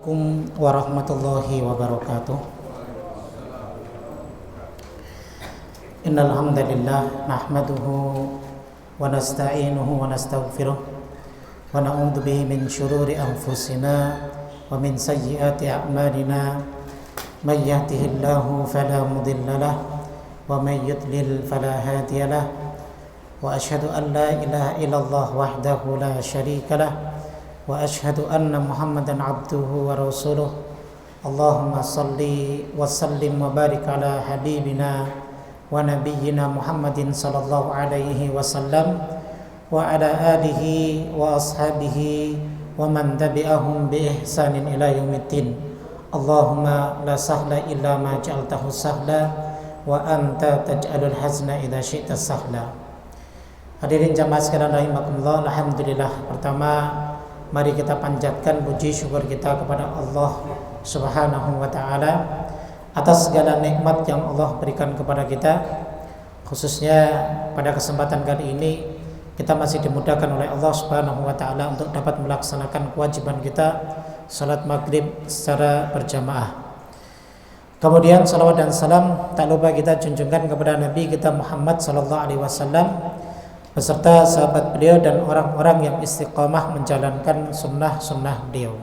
Assalamualaikum warahmatullahi wabarakatuh. Innal hamdalillah nahmaduhu wa nasta'inuhu wa nastaghfiruh wa na'udzu bihi min shururi anfusina wa min sayyiati a'malina. May yahdihillahu fala mudilla lahu wa may yudlil fala hadiya lahu. Wa asyhadu an la ilaha illallah wahdahu la syarika lahu wa asyhadu anna Muhammadan abduhu wa rasuluh. Allahumma salli wa sallim wa barik ala habibina wa nabiyyina Muhammadin sallallahu alaihi wasallam wa ala alihi wa ashabihi wa man tabi'ahum bi ihsanin ila yaumiddin. Allahumma la sahla illa ma ja'altahu sahla wa anta taj'alul hazna idza syi'ta sahla. Hadirin jamaah sekalian rahimakumullah, alhamdulillah, pertama mari kita panjatkan puji syukur kita kepada Allah Subhanahu wa taala atas segala nikmat yang Allah berikan kepada kita. Khususnya pada kesempatan kali ini kita masih dimudahkan oleh Allah Subhanahu wa taala untuk dapat melaksanakan kewajiban kita salat maghrib secara berjamaah. Kemudian salawat dan salam tak lupa kita junjungkan kepada Nabi kita Muhammad sallallahu alaihi wasallam beserta sahabat beliau dan orang-orang yang istiqamah menjalankan sunnah-sunnah beliau.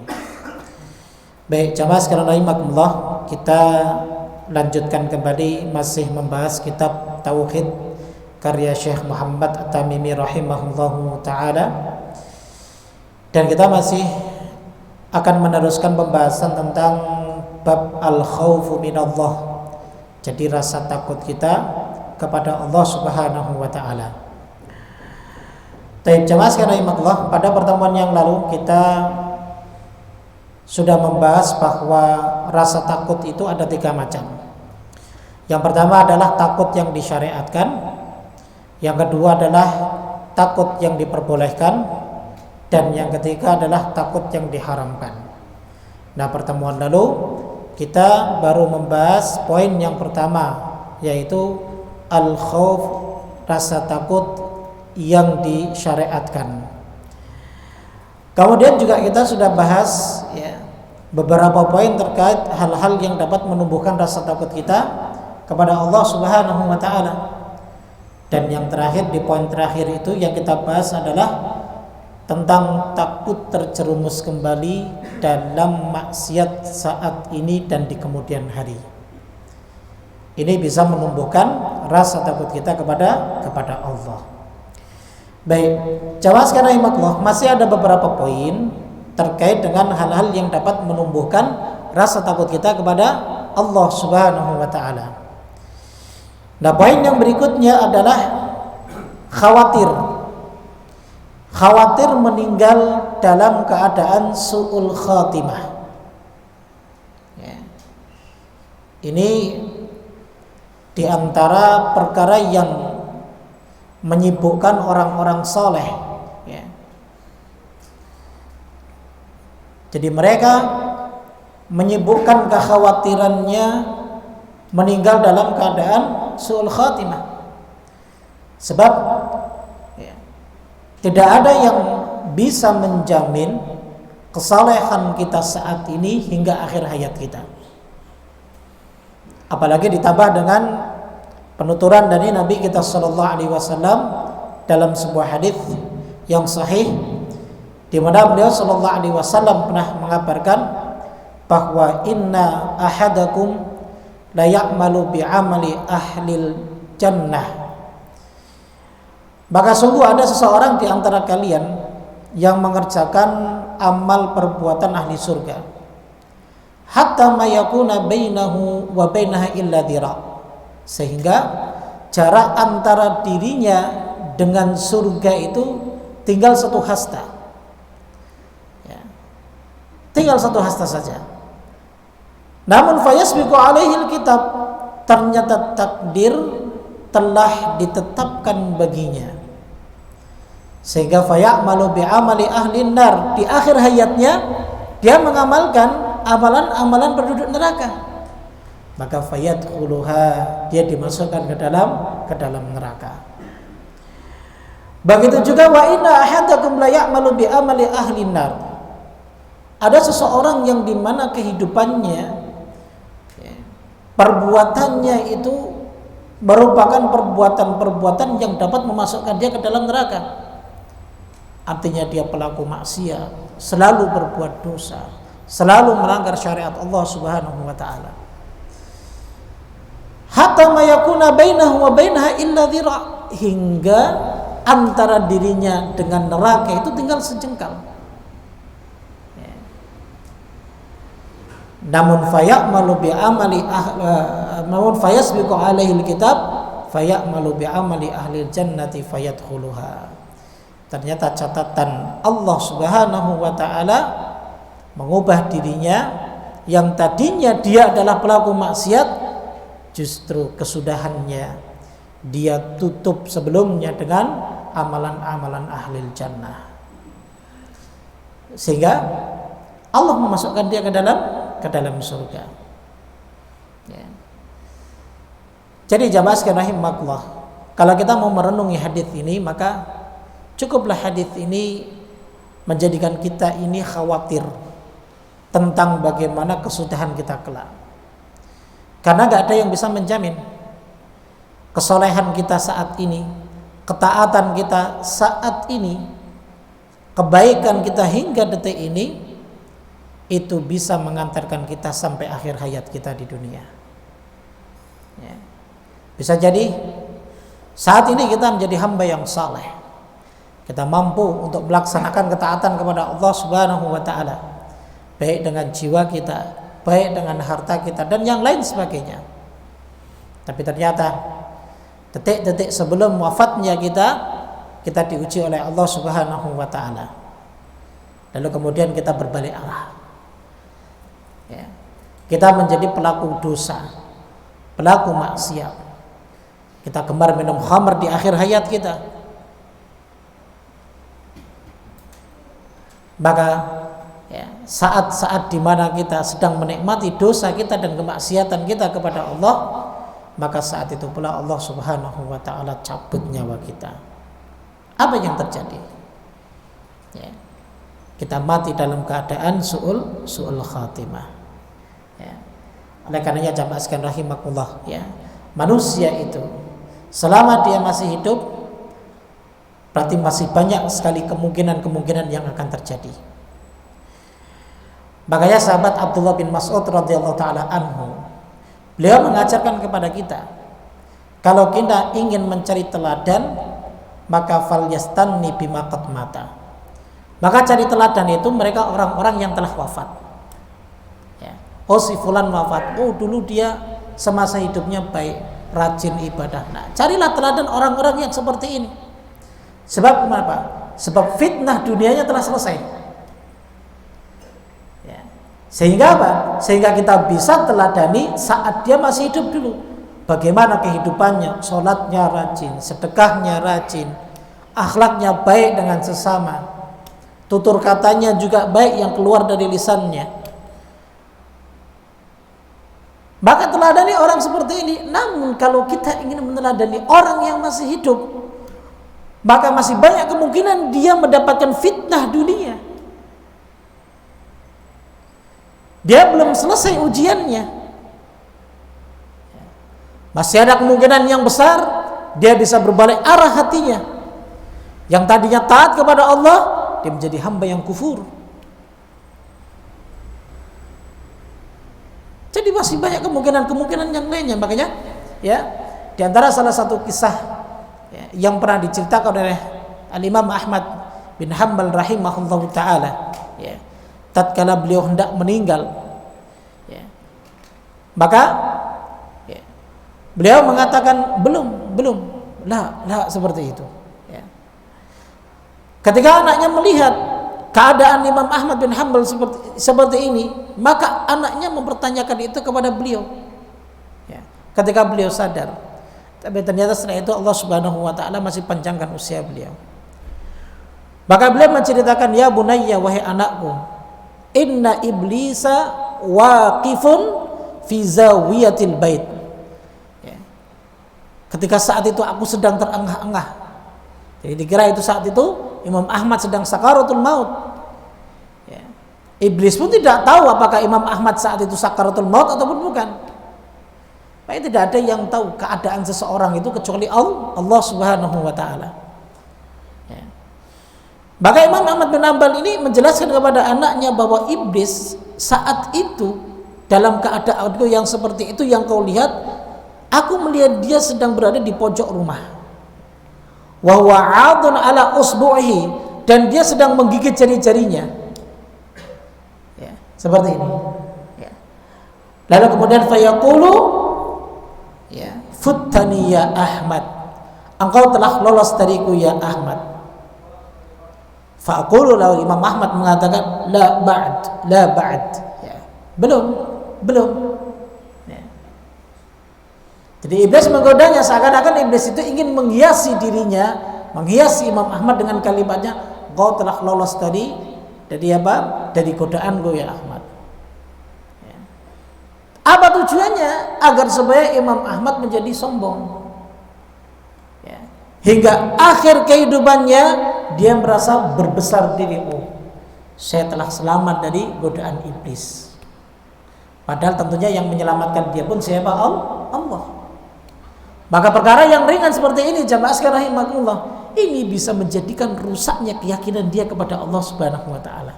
Baik, jamaah sekalian rahimakumullah, kita lanjutkan kembali masih membahas kitab Tauhid karya Syekh Muhammad At-Tamimi rahimahullahu taala. Dan kita masih akan meneruskan pembahasan tentang bab al-khaufu minallah. Jadi rasa takut kita kepada Allah Subhanahu wa taala. Baik, jamaah sekalian rahimakumullah, pada pertemuan yang lalu kita sudah membahas bahwa rasa takut itu ada 3 macam. Yang pertama adalah takut yang disyariatkan, yang kedua adalah takut yang diperbolehkan, dan yang ketiga adalah takut yang diharamkan. Nah, pertemuan lalu kita baru membahas poin yang pertama, yaitu al-khauf, rasa takut yang disyariatkan. Kemudian juga kita sudah bahas beberapa poin terkait hal-hal yang dapat menumbuhkan rasa takut kita kepada Allah Subhanahu wa taala. Dan yang terakhir, di poin terakhir itu yang kita bahas adalah tentang takut terjerumus kembali dalam maksiat saat ini dan di kemudian hari. Ini bisa menumbuhkan rasa takut kita kepada Allah. Baik, jamaah sekalian rahimakumullah, masih ada beberapa poin terkait dengan hal-hal yang dapat menumbuhkan rasa takut kita kepada Allah Subhanahu wa taala. Nah, poin yang berikutnya adalah khawatir. Khawatir meninggal dalam keadaan su'ul khatimah. Ini di antara perkara yang menyibukkan orang-orang soleh. Jadi mereka menyibukkan kekhawatirannya meninggal dalam keadaan su'ul khatimah. Sebab tidak ada yang bisa menjamin kesalehan kita saat ini hingga akhir hayat kita. Apalagi ditambah dengan penuturan dari Nabi kita sallallahu alaihi wasallam dalam sebuah hadis yang sahih, di mana beliau sallallahu alaihi wasallam pernah mengabarkan bahwa inna ahadakum la ya'malu bi'amali ahlil jannah. Maka sungguh ada seseorang di antara kalian yang mengerjakan amal perbuatan ahli surga hatta ma yakuna bainahu wa bainaha illa dhira', sehingga jarak antara dirinya dengan surga itu tinggal 1 hasta. Tinggal 1 hasta saja. Namun fayasbiqu alaihil kitab, ternyata takdir telah ditetapkan baginya, sehingga fayamalu bi'amali ahlin nar, di akhir hayatnya dia mengamalkan amalan-amalan penduduk neraka, maka fayadkhuluha, dia dimasukkan ke dalam neraka. Begitu juga wa inna ahadakum la ya'malu bi amali ahlin nar, Ada seseorang yang dimana kehidupannya, ya, perbuatannya itu merupakan perbuatan-perbuatan yang dapat memasukkan dia ke dalam neraka. Artinya dia pelaku maksiat, selalu berbuat dosa, selalu melanggar syariat Allah Subhanahu wa taala. Hatta ma yakuna bainahu wa bainaha illa dhira', hingga antara dirinya dengan neraka itu tinggal sejengkal. Namun fayamalu bi amali namun fayasbiqu alaihi alkitab fayamalu bi amali ahli jannati fayadkhuluha. Ternyata catatan Allah Subhanahu wa taala mengubah dirinya yang tadinya dia adalah pelaku maksiat, justru kesudahannya dia tutup sebelumnya dengan amalan-amalan ahli jannah, sehingga Allah memasukkan dia ke dalam surga. Ya. Jadi jamaah sekalian rahimakumullah, kalau kita mau merenungi hadis ini, maka cukuplah hadis ini menjadikan kita ini khawatir tentang bagaimana kesudahan kita kelak. Karena gak ada yang bisa menjamin kesolehan kita saat ini, ketaatan kita saat ini, kebaikan kita hingga detik ini, itu bisa mengantarkan kita sampai akhir hayat kita di dunia. Ya. Bisa jadi saat ini kita menjadi hamba yang saleh, kita mampu untuk melaksanakan ketaatan kepada Allah Subhanahu wa taala, baik dengan jiwa kita, baik dengan harta kita, dan yang lain sebagainya. Tapi ternyata detik-detik sebelum wafatnya kita diuji oleh Allah Subhanahu wa taala. Lalu kemudian kita berbalik arah. Ya. Kita menjadi pelaku dosa, pelaku maksiat. Kita gemar minum khamr di akhir hayat kita. Maka ya, saat-saat di mana kita sedang menikmati dosa kita dan kemaksiatan kita kepada Allah, maka saat itu pula Allah Subhanahu wa taala cabut nyawa kita. Apa yang terjadi? Ya. Kita mati dalam keadaan su'ul khatimah. Ya. Oleh karenanya jamaah sekalian rahimakumullah, ya, manusia itu selama dia masih hidup, berarti masih banyak sekali kemungkinan-kemungkinan yang akan terjadi. Makanya sahabat Abdullah bin Mas'ud radhiyallahu taala anhu, beliau mengajarkan kepada kita, kalau kita ingin mencari teladan, maka falyastanni bima qad mata. Maka cari teladan itu mereka orang-orang yang telah wafat. Ya. Oh si fulan wafat, oh dulu dia semasa hidupnya baik, rajin ibadah. Nah, carilah teladan orang-orang yang seperti ini. Sebab kenapa? Sebab fitnah dunianya telah selesai. Ya. Sehingga apa? Sehingga kita bisa teladani saat dia masih hidup dulu. Bagaimana kehidupannya, sholatnya rajin, sedekahnya rajin, akhlaknya baik dengan sesama, tutur katanya juga baik yang keluar dari lisannya. Maka teladani orang seperti ini. Namun kalau kita ingin meneladani orang yang masih hidup, maka masih banyak kemungkinan dia mendapatkan fitnah dunia. Dia belum selesai ujiannya. Masih ada kemungkinan yang besar dia bisa berbalik arah hatinya. Yang tadinya taat kepada Allah, dia menjadi hamba yang kufur. Jadi masih banyak kemungkinan-kemungkinan yang lainnya. Makanya ya, di antara salah satu kisah yang pernah diceritakan oleh Al-Imam Ahmad bin Hanbal rahimahullah ta'ala, ya, tatkala beliau hendak meninggal, ya, maka ya, beliau mengatakan belum lah seperti itu, ya. Ketika anaknya melihat keadaan Imam Ahmad bin Hanbal seperti ini, maka anaknya mempertanyakan itu kepada beliau, ya. Ketika beliau sadar, tapi ternyata setelah itu Allah Subhanahu wa taala masih panjangkan usia beliau. Maka beliau menceritakan, ya bunayya, wahai anakku, inna iblisa waqifun fi zawiyatil bait. Ya. Ketika saat itu aku sedang terengah-engah. Jadi dikira itu saat itu Imam Ahmad sedang sakaratul maut. Ya. Iblis pun tidak tahu apakah Imam Ahmad saat itu sakaratul maut ataupun bukan. Maka tidak ada yang tahu keadaan seseorang itu kecuali Allah Subhanahu wa taala. Ya. Maka Imam Ahmad bin Hanbal ini menjelaskan kepada anaknya bahwa iblis saat itu dalam keadaan yang seperti itu yang kau lihat, aku melihat dia sedang berada di pojok rumah. Wa huwa 'adun ala usbu'ihi, dan dia sedang menggigit jari-jarinya. Ya, seperti ini. Ya. Lalu kemudian fayaqulu, ya, futtani ya Ahmad, engkau telah lolos dariku ya Ahmad. Faqulu, lalu Imam Ahmad mengatakan la ba'd, ya, belum. Ya. Jadi iblis menggodanya, seakan-akan iblis itu ingin menghiasi dirinya, menghiasi Imam Ahmad dengan kalimatnya, kau telah lolos dari apa? Dari godaanku ya Ahmad. Ya. Apa tujuannya? Agar supaya Imam Ahmad menjadi sombong. Ya. Hingga akhir kehidupannya dia merasa berbesar diri, oh, saya telah selamat dari godaan iblis. Padahal tentunya yang menyelamatkan dia pun siapa? Allah. Maka perkara yang ringan seperti ini, jamaah sekalian rahimakumullah, ini bisa menjadikan rusaknya keyakinan dia kepada Allah Subhanahu wa taala.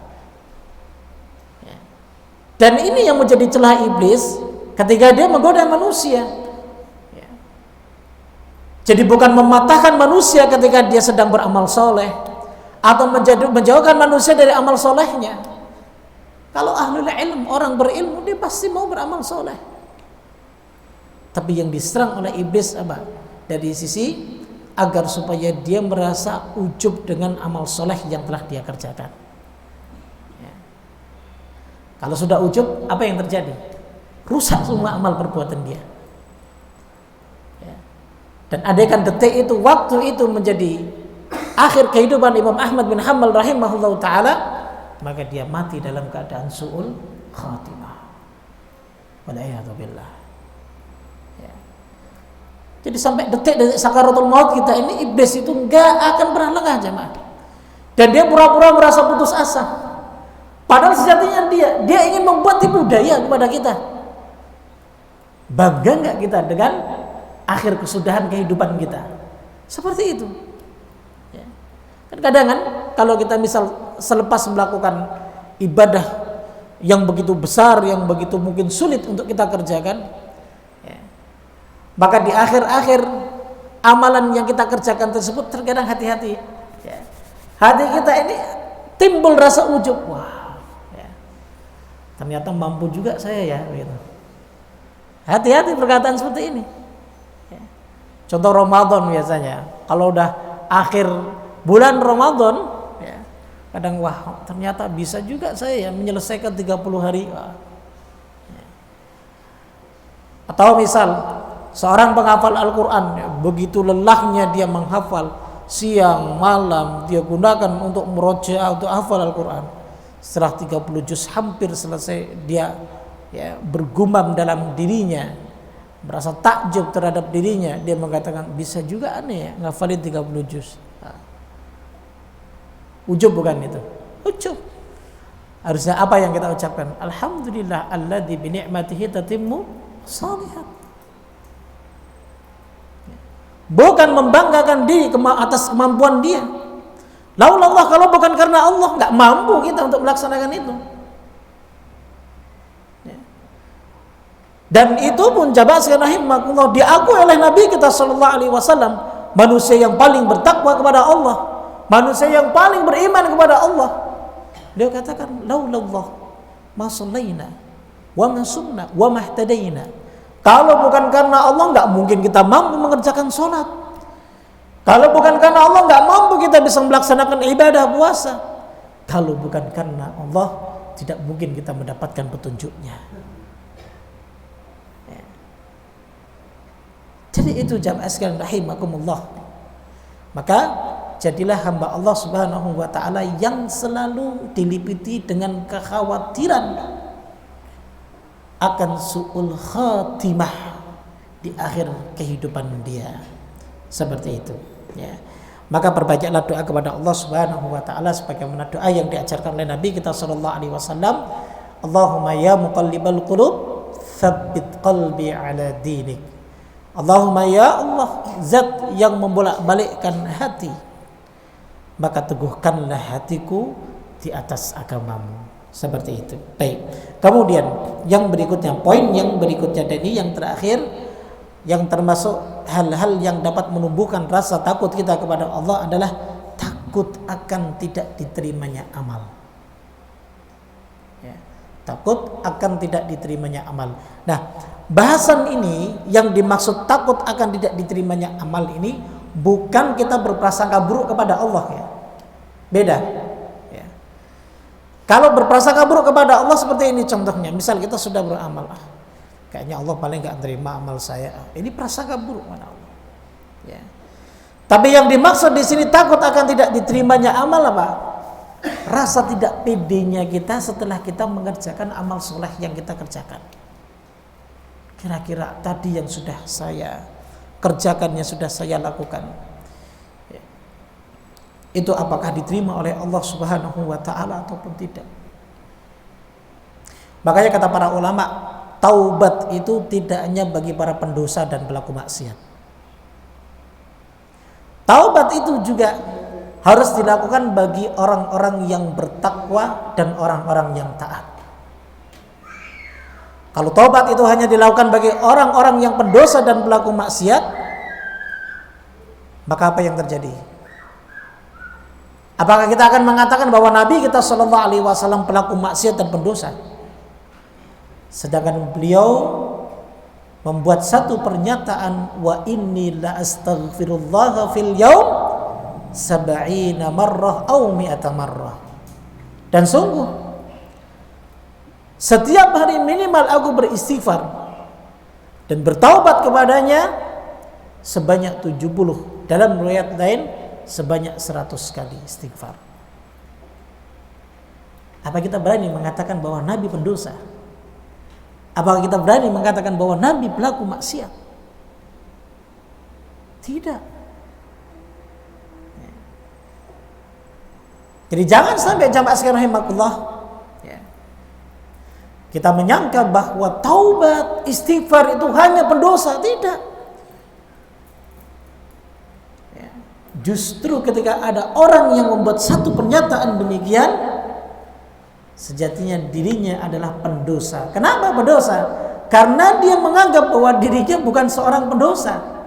Ya. Dan ini yang menjadi celah iblis ketika dia menggoda manusia. Ya. Jadi bukan mematahkan manusia ketika dia sedang beramal soleh, atau menjauhkan manusia dari amal solehnya. Kalau ahlul ilm, orang berilmu, dia pasti mau beramal soleh. Tapi yang diserang oleh iblis apa? Dari sisi agar supaya dia merasa ujub dengan amal soleh yang telah dia kerjakan. Ya. Kalau sudah ujub, apa yang terjadi? Rusak semua amal perbuatan dia. Ya. Dan andaikan detik itu, waktu itu menjadi akhir kehidupan Imam Ahmad bin Hanbal rahimahullah ta'ala, maka dia mati dalam keadaan su'ul khatimah. Wal'iyadzubillah. Ya. Jadi sampai detik sakaratul maut kita ini, iblis itu enggak akan pernah lengah, jemaah. Dan dia pura-pura merasa putus asa. Padahal sejatinya dia ingin membuat tipu daya kepada kita. Bangga enggak kita dengan akhir kesudahan kehidupan kita? Seperti itu. Kan kadang kalau kita misal selepas melakukan ibadah yang begitu besar, yang begitu mungkin sulit untuk kita kerjakan, ya, maka di akhir-akhir amalan yang kita kerjakan tersebut terkadang hati-hati, ya, hati kita ini timbul rasa ujub, wah, ya, ternyata mampu juga saya ya, gitu. Hati-hati perkataan seperti ini. Ya. Contoh Ramadan biasanya, kalau udah akhir bulan Ramadan, ya, kadang wah ternyata bisa juga saya ya menyelesaikan 30 hari. Wah. Ya. Atau misal seorang penghafal Al-Quran, ya, begitu lelahnya dia menghafal, siang malam dia gunakan untuk murojaah, untuk hafal Al-Quran. Setelah 30 juz hampir selesai, dia ya bergumam dalam dirinya, merasa takjub terhadap dirinya, dia mengatakan bisa juga aneh ya ngafalin 30 juz. Ujub bukan itu? Ujub. Harusnya apa yang kita ucapkan? Alhamdulillah alladzi bi ni'matihi tatimmu shalihat. Bukan membanggakan diri atas kemampuan dia. Laulallah, kalau bukan karena Allah, enggak mampu kita untuk melaksanakan itu. Dan itu pun jamaah sekalian rahimakumullah diakui oleh Nabi kita sallallahu alaihi wasallam, manusia yang paling bertakwa kepada Allah, manusia yang paling beriman kepada Allah. Dia katakan, laulallah ma shallaina wa ma sumna wa ma ihtadaina. Kalau bukan karena Allah, enggak mungkin kita mampu mengerjakan salat. Kalau bukan karena Allah, enggak mampu kita bisa melaksanakan ibadah puasa. Kalau bukan karena Allah, tidak mungkin kita mendapatkan petunjuknya. Ya. Jadi itu jamaah sekalian rahimakumullah. Maka jadilah hamba Allah Subhanahu wa ta'ala yang selalu diliputi dengan kekhawatiran akan su'ul khatimah di akhir kehidupan dia. Seperti itu, ya. Maka perbanyaklah doa kepada Allah Subhanahu wa taala sebagaimana doa yang diajarkan oleh Nabi kita sallallahu alaihi wasallam, Allahumma ya muqallibal qulub tsabbit qalbi ala dinik. Allahumma ya Allah, zat yang membolak-balikkan hati, maka teguhkanlah hatiku di atas agamamu. Seperti itu. Baik. Kemudian yang berikutnya, poin yang berikutnya tadi yang terakhir, yang termasuk hal-hal yang dapat menumbuhkan rasa takut kita kepada Allah adalah takut akan tidak diterimanya amal. Ya, takut akan tidak diterimanya amal. Nah, bahasan ini yang dimaksud takut akan tidak diterimanya amal ini bukan kita berprasangka buruk kepada Allah, ya. Beda. Ya. Kalau berprasangka buruk kepada Allah seperti ini contohnya, misal kita sudah beramal, kayaknya Allah paling gak terima amal saya. Ini prasangka buruk kepada Allah. Ya. Tapi yang dimaksud di sini takut akan tidak diterimanya amal apa? Rasa tidak pedenya kita setelah kita mengerjakan amal soleh yang kita kerjakan. Kira-kira tadi yang sudah saya kerjakan, yang sudah saya lakukan, ya, itu apakah diterima oleh Allah Subhanahu wa taala ataupun tidak? Makanya kata para ulama, taubat itu tidak hanya bagi para pendosa dan pelaku maksiat. Taubat itu juga harus dilakukan bagi orang-orang yang bertakwa dan orang-orang yang taat. Kalau taubat itu hanya dilakukan bagi orang-orang yang pendosa dan pelaku maksiat, maka apa yang terjadi? Apakah kita akan mengatakan bahwa Nabi kita sallallahu alaihi wasallam pelaku maksiat dan pendosa? Sedangkan beliau membuat satu pernyataan, wa inni la astaghfirullah fil yaum 70 marrah aw 100 marrah. Dan sungguh setiap hari minimal aku beristighfar dan bertaubat kepadanya sebanyak 70, dalam riwayat lain sebanyak 100 kali istighfar. Apa kita berani mengatakan bahwa Nabi pendosa? Apakah kita berani mengatakan bahwa Nabi pelaku maksiat? Tidak. Jadi jangan sampai jamaah sekalian rahimakumullah, ya, kita menyangka bahwa taubat, istighfar itu hanya pendosa. Tidak. Ya. Justru ketika ada orang yang membuat satu pernyataan demikian, sejatinya dirinya adalah pendosa. Kenapa pendosa? Karena dia menganggap bahwa dirinya bukan seorang pendosa.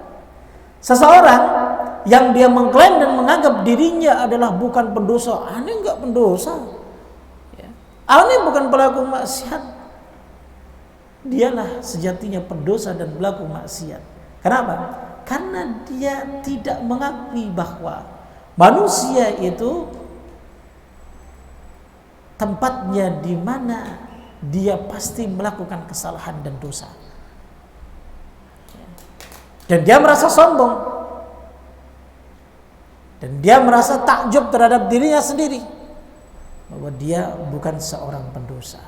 Seseorang yang dia mengklaim dan menganggap dirinya adalah bukan pendosa, aneh enggak pendosa, ya, aneh bukan pelaku maksiat, dialah sejatinya pendosa dan pelaku maksiat. Kenapa? Karena dia tidak mengakui bahwa manusia itu tempatnya di mana dia pasti melakukan kesalahan dan dosa, dan dia merasa sombong, dan dia merasa takjub terhadap dirinya sendiri bahwa dia bukan seorang pendosa.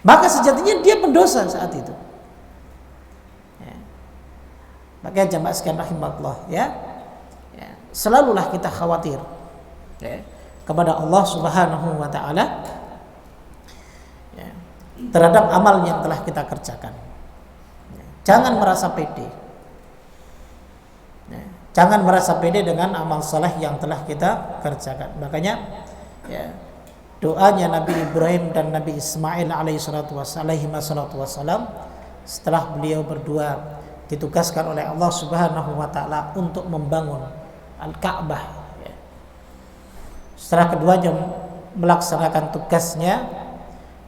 Maka sejatinya dia pendosa saat itu. Ya. Maka jamaah sekalian rahimakumullah, ya, selalulah kita khawatir, ya, kepada Allah Subhanahu wa taala, ya, terhadap amal yang telah kita kerjakan. Ya. Jangan merasa pede. Jangan merasa pede dengan amal saleh yang telah kita kerjakan. Makanya, ya, doanya Nabi Ibrahim dan Nabi Ismail alaihi salatu wassalam setelah beliau berdua ditugaskan oleh Allah Subhanahu wa taala untuk membangun Al-Ka'bah, ya. Setelah keduanya melaksanakan tugasnya,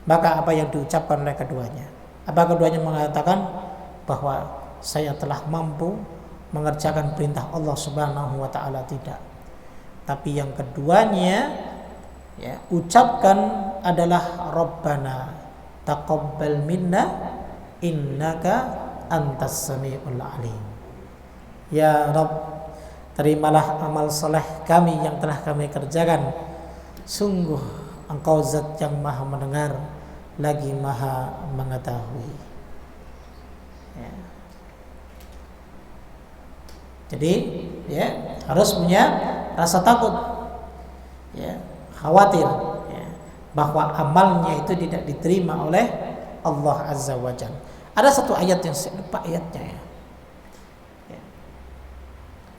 maka apa yang diucapkan oleh keduanya? Apa keduanya mengatakan bahwa saya telah mampu mengerjakan perintah Allah Subhanahu wa taala? Tidak. Tapi yang keduanya, ya, ucapkan adalah Rabbana taqabbal minna innaka antas samiul alim. Ya Rabb, terimalah amal saleh kami yang telah kami kerjakan. Sungguh Engkau zat yang maha mendengar lagi maha mengetahui. Ya. Jadi ya, harus punya rasa takut, ya, khawatir, ya, bahwa amalnya itu tidak diterima oleh Allah Azza wa Jalla. Ada satu ayat yang saya lupa ayatnya, ya.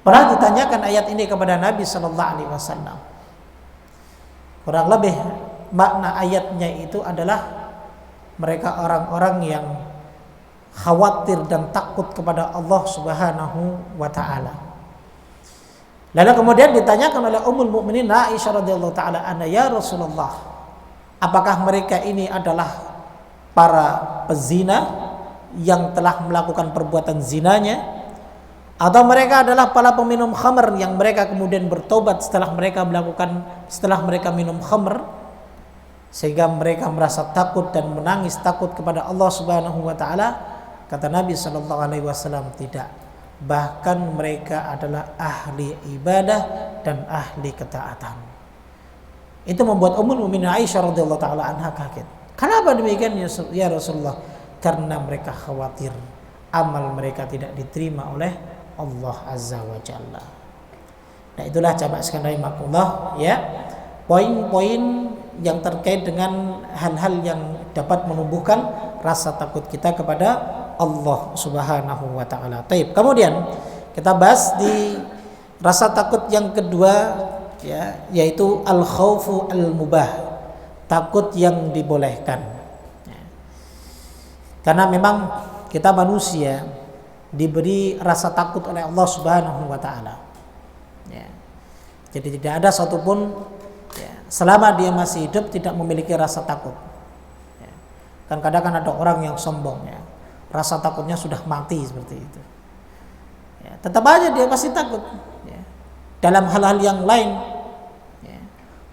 Pernah ditanyakan ayat ini kepada Nabi Sallallahu Alaihi Wasallam. Kurang lebih makna ayatnya itu adalah mereka orang-orang yang khawatir dan takut kepada Allah Subhanahu wa taala. Lalu kemudian ditanyakan oleh Ummul Mukminin Aisyah radhiyallahu taala anha, ya Rasulullah, apakah mereka ini adalah para pezina yang telah melakukan perbuatan zinanya, atau mereka adalah para peminum khamr yang mereka kemudian bertobat setelah mereka minum khamr, sehingga mereka merasa takut dan menangis takut kepada Allah Subhanahu wa taala? Kata Nabi sallallahu alaihi wasallam, tidak. Bahkan mereka adalah ahli ibadah dan ahli ketaatan. Itu membuat Ummul Mukminin Aisyah radhiyallahu taala anha kaget. Kenapa demikian ya Rasulullah? Karena mereka khawatir amal mereka tidak diterima oleh Allah Azza wa Jalla. Nah, itulah jamaah sekalian rahimakumullah, ya, poin-poin yang terkait dengan hal-hal yang dapat menumbuhkan rasa takut kita kepada Allah Subhanahu wa taala. Taib. Kemudian kita bahas di rasa takut yang kedua, ya, yaitu al-khaufu al-mubah, takut yang dibolehkan. Ya. Karena memang kita manusia diberi rasa takut oleh Allah Subhanahu wa taala. Ya. Jadi tidak ada satupun, ya, selama dia masih hidup tidak memiliki rasa takut. Ya. Kan kadang ada orang yang sombong, ya, rasa takutnya sudah mati seperti itu. Ya, tetap aja dia masih takut, ya, dalam hal-hal yang lain. Ya.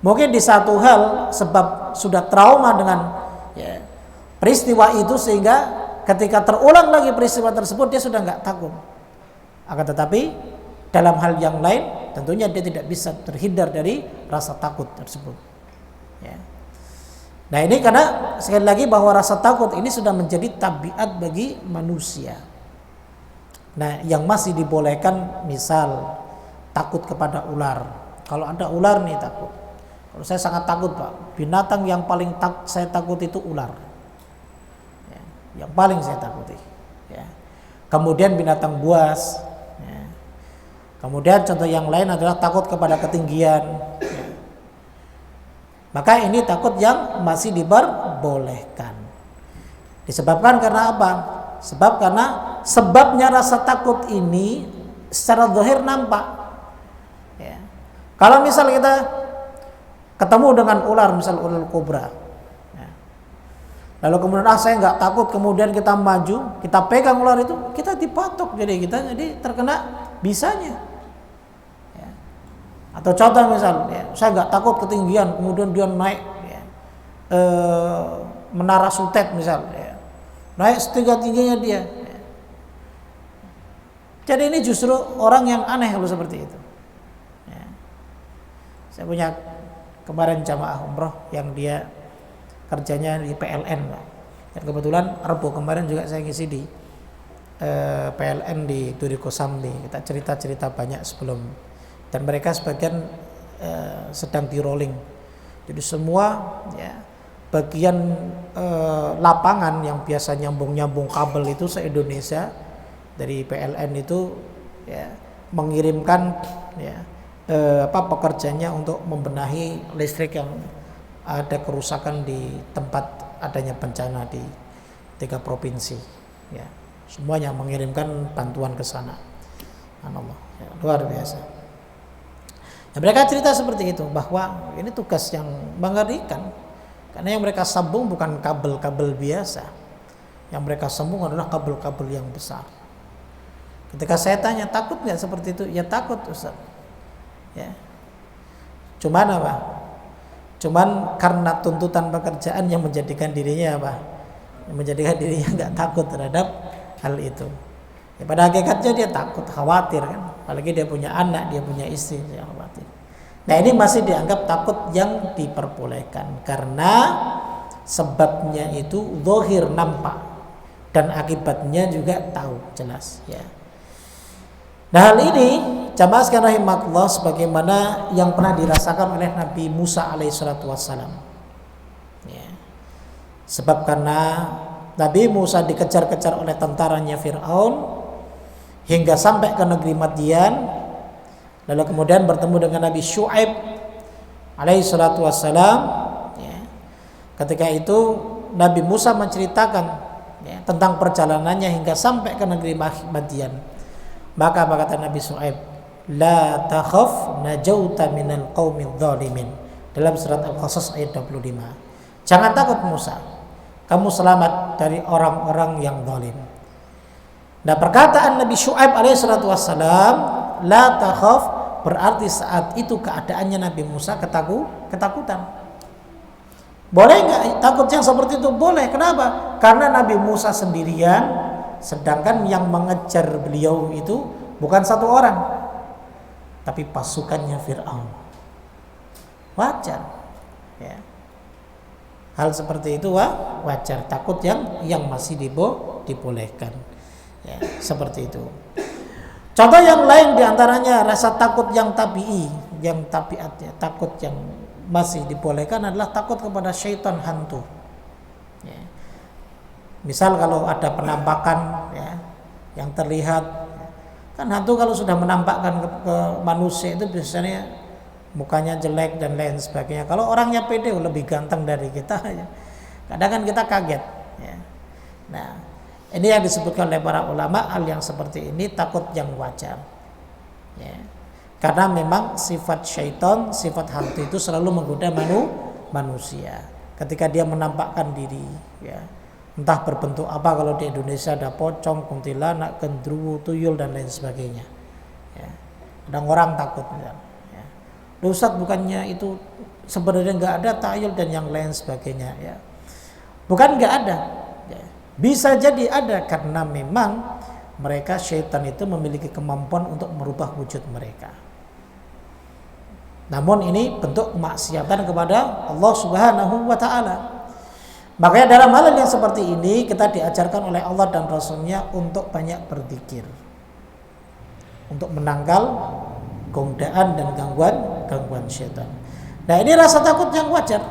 Mungkin di satu hal sebab sudah trauma dengan, ya, peristiwa itu, sehingga ketika terulang lagi peristiwa tersebut dia sudah nggak takut. Akan tetapi dalam hal yang lain tentunya dia tidak bisa terhindar dari rasa takut tersebut. Ya. Nah, ini karena sekali lagi bahwa rasa takut ini sudah menjadi tabiat bagi manusia. Nah, yang masih dibolehkan misal takut kepada ular. Kalau ada ular nih takut. Kalau saya sangat takut, Pak. Binatang yang paling saya takut itu ular. Yang paling saya takuti, ya. Kemudian binatang buas, ya. Kemudian contoh yang lain adalah takut kepada ketinggian, ya. Maka ini takut yang masih diperbolehkan. Disebabkan karena apa? Sebabnya rasa takut ini secara zahir nampak, ya. Kalau misal kita ketemu dengan ular, misal ular kobra, lalu kemudian saya nggak takut, kemudian kita maju, kita pegang ular itu, kita dipatok, jadi terkena bisanya. Ya. Atau contoh misal, ya, saya nggak takut ketinggian, kemudian dia naik, ya, menara Sutet misal, ya, naik setinggi-tingginya dia. Ya. Jadi ini justru orang yang aneh kalau seperti itu. Ya. Saya punya kemarin jamaah umroh yang dia kerjanya di PLN, Pak. Dan kebetulan Rebo kemarin juga saya ngisi di PLN di Duri Kosambi. Kita cerita-cerita banyak sebelum, dan mereka sebagian sedang di rolling. Jadi semua, ya, bagian lapangan yang biasa nyambung kabel itu se-Indonesia dari PLN itu, ya, mengirimkan, ya, pekerjanya untuk membenahi listrik yang ada kerusakan di tempat adanya bencana di 3 provinsi, ya. Semuanya mengirimkan bantuan ke sana. Allah, ya, luar biasa. Ya, mereka cerita seperti itu, bahwa ini tugas yang mengerikan, karena yang mereka sambung bukan kabel-kabel biasa. Yang mereka sambung adalah kabel-kabel yang besar. Ketika saya tanya, takut nggak seperti itu? Ya takut, Ustaz. Ya. Cuman apa? Cuman karena tuntutan pekerjaan yang menjadikan dirinya apa? Yang menjadikan dirinya nggak takut terhadap hal itu. Ya, pada hakikatnya dia takut, khawatir kan. Apalagi dia punya anak, dia punya istri, dia khawatir. Nah, ini masih dianggap takut yang diperbolehkan karena sebabnya itu zahir, nampak, dan akibatnya juga tahu jelas, ya. Nah, hal ini jamaah sekalian rahimakumullah, sebagaimana yang pernah dirasakan oleh Nabi Musa alaihissalatu wassalam. Ya. Sebab karena Nabi Musa dikejar-kejar oleh tentaranya Fir'aun hingga sampai ke negeri Madian, lalu kemudian bertemu dengan Nabi Syu'aib alaihissalatu wassalam. Ya. Ketika itu Nabi Musa menceritakan tentang perjalanannya hingga sampai ke negeri Madian. Maka apa kata Nabi Syu'aib? La takhaf najauta minal qaumil zalimin, dalam surat Al-Qasas ayat 25. Jangan takut Musa, kamu selamat dari orang-orang yang zalim. Nah, perkataan Nabi Syu'aib alaihissalatu wassalam, la takhaf, berarti saat itu keadaannya Nabi Musa ketakutan. Boleh nggak takut yang seperti itu? Boleh. Kenapa? Karena Nabi Musa sendirian, sedangkan yang mengejar beliau itu bukan satu orang, tapi pasukannya Fir'aun. Wajar. Ya. Hal seperti itu wajar. Takut yang masih dibolehkan. Ya, seperti itu. Contoh yang lain diantaranya rasa takut yang tabi'i, yang tabiat, ya, takut yang masih dibolehkan adalah takut kepada syaitan hantu. Ya. Misal kalau ada penampakan ya, yang terlihat, kan hantu kalau sudah menampakkan ke manusia itu biasanya mukanya jelek dan lain sebagainya. Kalau orangnya pede lebih ganteng dari kita, ya, kadang kan kita kaget. Ya. Nah, ini yang disebutkan oleh para ulama, hal yang seperti ini takut yang wajar. Ya. Karena memang sifat syaitan, sifat hantu itu selalu menggoda manusia. Ketika dia menampakkan diri, ya, entah berbentuk apa, kalau di Indonesia ada pocong, kuntilanak, gendruwo, tuyul dan lain sebagainya. Ya. Kadang orang takut. Ya. Ustaz, bukannya itu sebenarnya nggak ada tayul dan yang lain sebagainya. Ya. Bukan nggak ada. Ya. Bisa jadi ada karena memang mereka syaitan itu memiliki kemampuan untuk merubah wujud mereka. Namun ini bentuk kemaksiatan kepada Allah Subhanahu wa taala. Makanya dalam hal yang seperti ini kita diajarkan oleh Allah dan Rasul-Nya untuk banyak berzikir, untuk menangkal godaan dan gangguan syaitan. Nah, ini rasa takut yang wajar,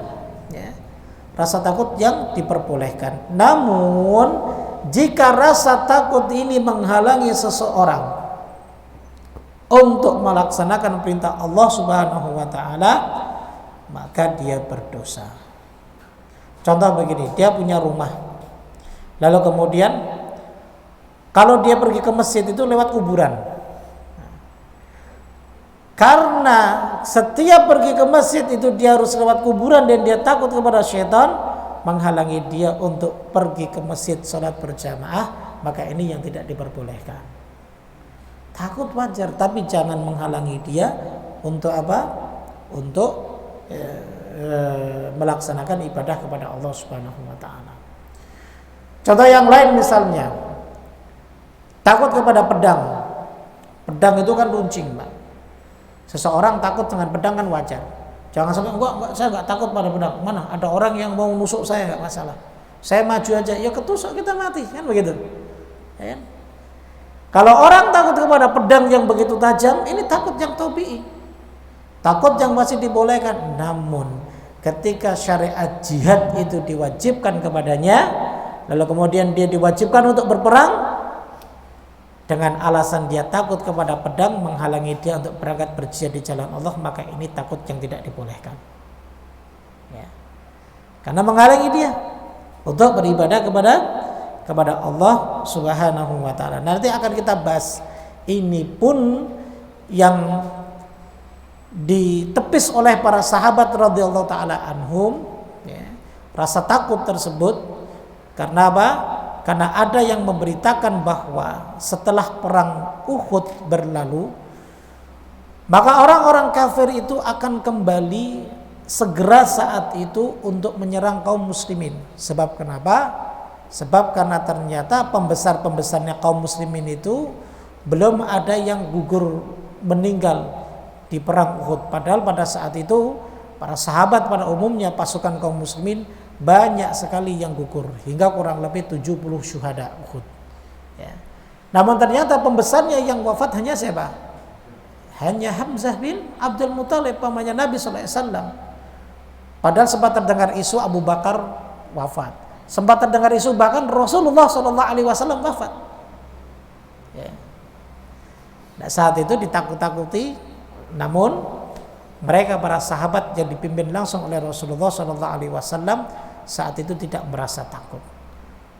ya. Rasa takut yang diperbolehkan. Namun jika rasa takut ini menghalangi seseorang untuk melaksanakan perintah Allah Subhanahu wa taala, maka dia berdosa. Contoh begini, dia punya rumah. Lalu kemudian kalau dia pergi ke masjid itu lewat kuburan. Karena setiap pergi ke masjid itu dia harus lewat kuburan dan dia takut kepada syaitan, menghalangi dia untuk pergi ke masjid sholat berjamaah, maka ini yang tidak diperbolehkan. Takut wajar, tapi jangan menghalangi dia untuk apa? Untuk melaksanakan ibadah kepada Allah Subhanahu wa taala. Contoh yang lain misalnya, takut kepada pedang. Pedang itu kan runcing, Pak. Seseorang takut dengan pedang kan wajar. Jangan sampai enggak, saya enggak takut pada pedang. Mana ada orang yang mau nusuk saya, enggak masalah. Saya maju aja, ya ketusuk kita mati, kan begitu. Ya. Kalau orang takut kepada pedang yang begitu tajam, ini takut yang tabi'i. Takut yang masih dibolehkan. Namun ketika syariat jihad itu diwajibkan kepadanya, lalu kemudian dia diwajibkan untuk berperang, dengan alasan dia takut kepada pedang menghalangi dia untuk berangkat berjihad di jalan Allah, maka ini takut yang tidak dibolehkan. Ya. Karena menghalangi dia untuk beribadah kepada Allah Subhanahu wa taala. Nanti akan kita bahas. Ini pun yang ditepis oleh para sahabat radhiyallahu taala anhum, ya. Rasa takut tersebut karena apa? Karena ada yang memberitakan bahwa setelah perang Uhud berlalu, maka orang-orang kafir itu akan kembali segera saat itu untuk menyerang kaum muslimin. Sebab kenapa? Sebab karena ternyata pembesar-pembesarnya kaum muslimin itu belum ada yang gugur meninggal di perang Uhud. Padahal pada saat itu para sahabat pada umumnya, pasukan kaum muslimin banyak sekali yang gugur, hingga kurang lebih 70 syuhada Uhud. Ya. Namun ternyata pembesarnya yang wafat hanya siapa? hanya Hamzah bin Abdul Muthalib pamannya Nabi sallallahu alaihi wasallam. Padahal sempat terdengar isu Abu Bakar wafat. Sempat terdengar isu bahkan Rasulullah sallallahu alaihi wasallam wafat. Ya. Nah, saat itu ditakut-takuti, namun mereka para sahabat yang dipimpin langsung oleh Rasulullah sallallahu alaihi wasallam saat itu tidak merasa takut.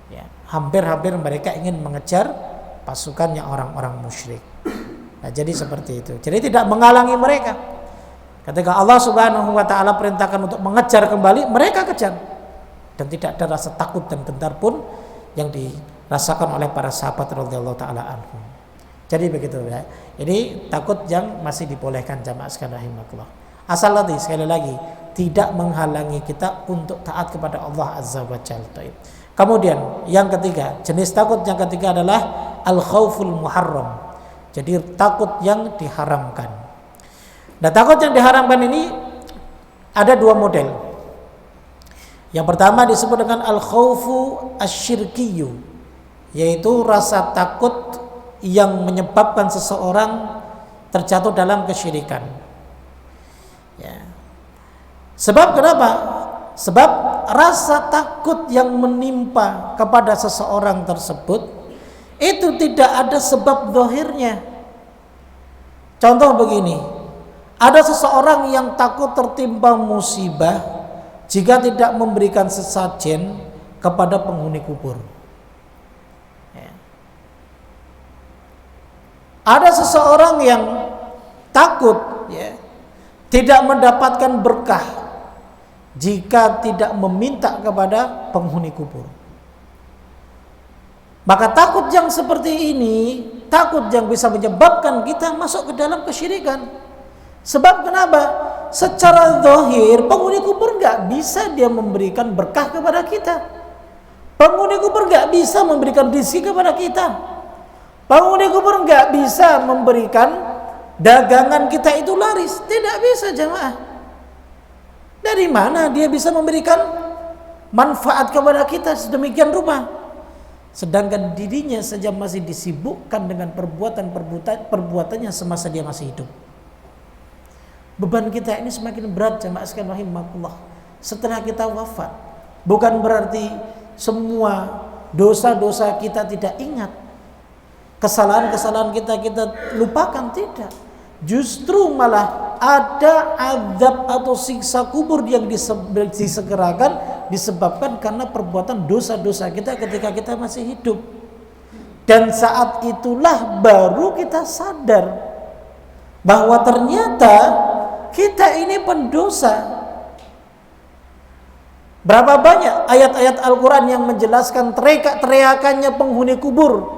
Ya, hampir-hampir mereka ingin mengejar pasukannya orang-orang musyrik. Nah, jadi seperti itu. Jadi tidak menghalangi mereka. Ketika Allah Subhanahu wa taala perintahkan untuk mengejar kembali, mereka kejar. Dan tidak ada rasa takut dan gentar pun yang dirasakan oleh para sahabat radhiyallahu taala anhum. Jadi begitu ya. Ini takut yang masih dibolehkan jamaah sekalian rahimakumullah. Asal tadi sekali lagi tidak menghalangi kita untuk taat kepada Allah Azza wa Jalla. Kemudian yang ketiga, jenis takut yang ketiga adalah al-khauful muharram. Jadi takut yang diharamkan. Nah, takut yang diharamkan ini ada dua model. Yang pertama disebut dengan al-khaufu asyirkiyu, yaitu rasa takut yang menyebabkan seseorang terjatuh dalam kesyirikan. Ya. Sebab kenapa? Sebab rasa takut yang menimpa kepada seseorang tersebut itu tidak ada sebab zahirnya. Contoh begini, ada seseorang yang takut tertimpa musibah jika tidak memberikan sesajen kepada penghuni kubur. Ada seseorang yang takut tidak mendapatkan berkah jika tidak meminta kepada penghuni kubur. Maka takut yang seperti ini, takut yang bisa menyebabkan kita masuk ke dalam kesyirikan. Sebab kenapa? Secara zahir penghuni kubur nggak bisa dia memberikan berkah kepada kita. Penghuni kubur nggak bisa memberikan rezeki kepada kita. Penghuni kubur nggak bisa memberikan dagangan kita itu laris, tidak bisa jamaah. Dari mana dia bisa memberikan manfaat kepada kita sedemikian rupa? Sedangkan dirinya saja masih disibukkan dengan perbuatannya semasa dia masih hidup. Beban kita ini semakin berat jamaah sekalian rahimakumullah setelah kita wafat. Bukan berarti semua dosa-dosa kita tidak ingat. Kesalahan-kesalahan kita lupakan, tidak. Justru malah ada azab atau siksa kubur yang disegerakan disebabkan karena perbuatan dosa-dosa kita ketika kita masih hidup. Dan saat itulah baru kita sadar bahwa ternyata kita ini pendosa. Berapa banyak ayat-ayat Al-Quran yang menjelaskan teriakannya penghuni kubur,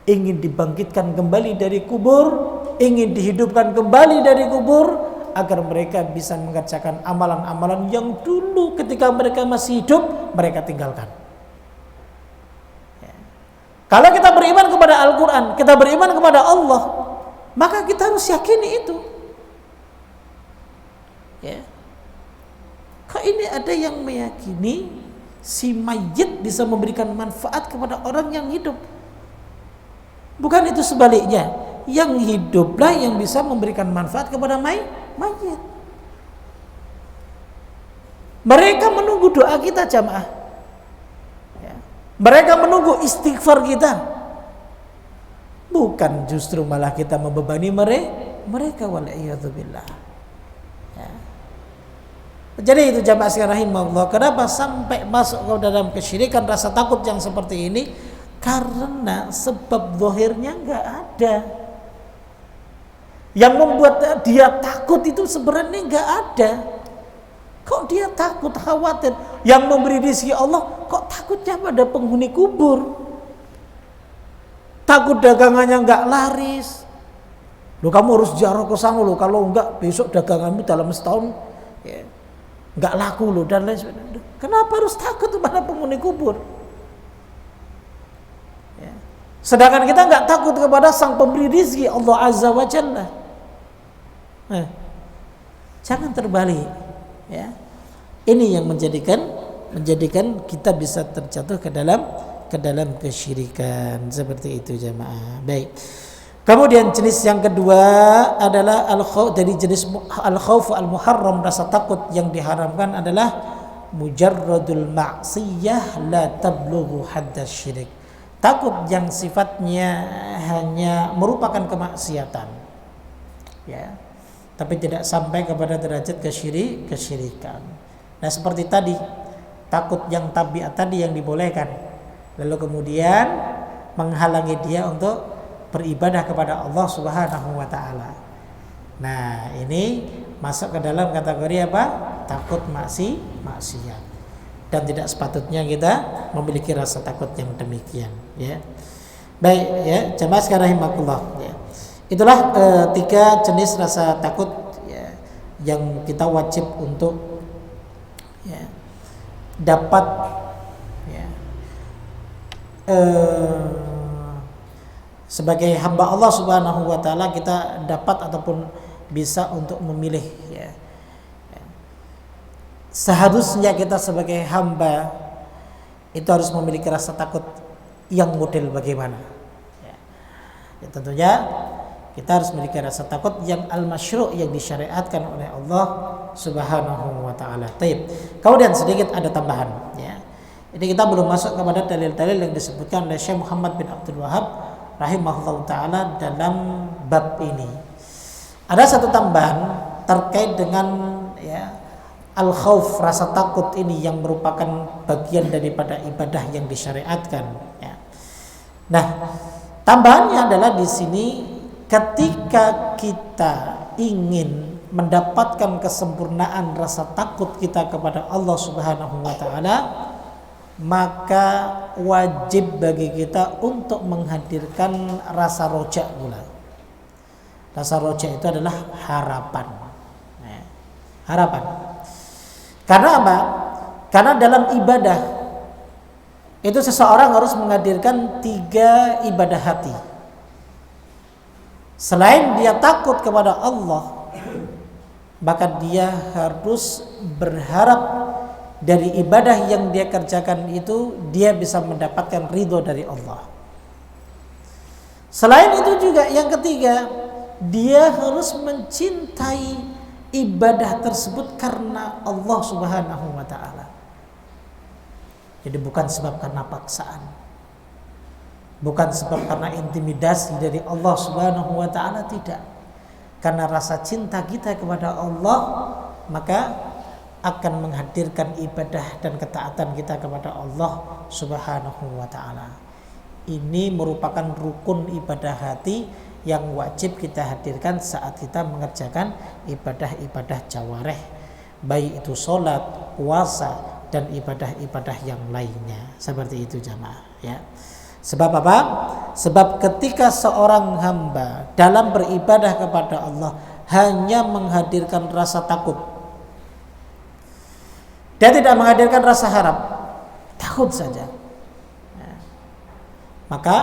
ingin dibangkitkan kembali dari kubur, ingin dihidupkan kembali dari kubur, agar mereka bisa mengerjakan amalan-amalan yang dulu ketika mereka masih hidup mereka tinggalkan. Kalau kita beriman kepada Al-Quran, kita beriman kepada Allah, maka kita harus yakini itu. Kok ini ada yang meyakini si mayit bisa memberikan manfaat kepada orang yang hidup? Bukan itu sebaliknya, yang hiduplah yang bisa memberikan manfaat kepada mayit. Mereka menunggu doa kita jamaah. Mereka menunggu istighfar kita. Bukan justru malah kita membebani mereka wal'iyadzubillah. Jadi itu jamaah sekalian rahimahullah, kenapa sampai masuk ke dalam kesyirikan rasa takut yang seperti ini? Karena sebab zahirnya nggak ada. Yang membuat dia takut itu sebenarnya nggak ada. Kok dia takut, khawatir? Yang memberi rezeki Allah, kok takutnya pada penghuni kubur? Takut dagangannya nggak laris. Loh, kamu harus ziarah ke sana loh, kalau enggak besok daganganmu dalam setahun nggak laku loh dan lain sebagainya. Kenapa harus takut pada penghuni kubur? Sedangkan kita nggak takut kepada sang pemberi rizki Allah Azza wa Jalla. Jangan terbalik, ya. Ini yang menjadikan kita bisa terjatuh ke dalam kesyirikan seperti itu jamaah. Baik. Kemudian jenis yang kedua adalah al-khauf. Dari jenis al-khauf al-muharram, rasa takut yang diharamkan adalah mujarradul ma'siyah la tablughu haddas syirik. Takut yang sifatnya hanya merupakan kemaksiatan, ya, tapi tidak sampai kepada derajat kesyirikan. Nah, seperti tadi, takut yang tabiat tadi yang dibolehkan, lalu kemudian menghalangi dia untuk beribadah kepada Allah Subhanahu wa taala. Nah, ini masuk ke dalam kategori apa? Takut maksiat. Dan tidak sepatutnya kita memiliki rasa takut yang demikian, ya. Baik, ya, jemaah sekalian rahimakumullah, ya. Itulah 3 jenis rasa takut, ya, yang kita wajib untuk, ya, dapat, ya, sebagai hamba Allah Subhanahu wa taala kita dapat ataupun bisa untuk memilih, ya. Seharusnya kita sebagai hamba itu harus memiliki rasa takut yang model bagaimana, ya. Ya, tentunya kita harus memiliki rasa takut yang al-masyru', yang disyariatkan oleh Allah Subhanahu wa taala. Taib. Kemudian sedikit ada tambahan, ya. Ini kita belum masuk kepada dalil-dalil yang disebutkan oleh Syekh Muhammad bin Abdul Wahab rahimahullah taala dalam bab ini. Ada satu tambahan terkait dengan, ya, al-khauf, rasa takut ini yang merupakan bagian daripada ibadah yang disyariatkan, ya. Nah, tambahannya adalah di sini, ketika kita ingin mendapatkan kesempurnaan rasa takut kita kepada Allah Subhanahu wa taala, maka wajib bagi kita untuk menghadirkan rasa roja pula. Rasa roja itu adalah harapan, ya, harapan. Karena apa? Karena dalam ibadah itu seseorang harus menghadirkan 3 ibadah hati. Selain dia takut kepada Allah, maka dia harus berharap dari ibadah yang dia kerjakan itu dia bisa mendapatkan ridho dari Allah. Selain itu juga yang ketiga, dia harus mencintai ibadah tersebut karena Allah Subhanahu wa taala. Jadi bukan sebab karena paksaan, bukan sebab karena intimidasi dari Allah Subhanahu wa taala, tidak. Karena rasa cinta kita kepada Allah, maka akan menghadirkan ibadah dan ketaatan kita kepada Allah Subhanahu wa taala. Ini merupakan rukun ibadah hati yang wajib kita hadirkan saat kita mengerjakan ibadah-ibadah jawareh, baik itu sholat, puasa, dan ibadah-ibadah yang lainnya. Seperti itu jamaah, ya. Sebab apa? Sebab ketika seorang hamba dalam beribadah kepada Allah hanya menghadirkan rasa takut, dia tidak menghadirkan rasa harap, takut saja, maka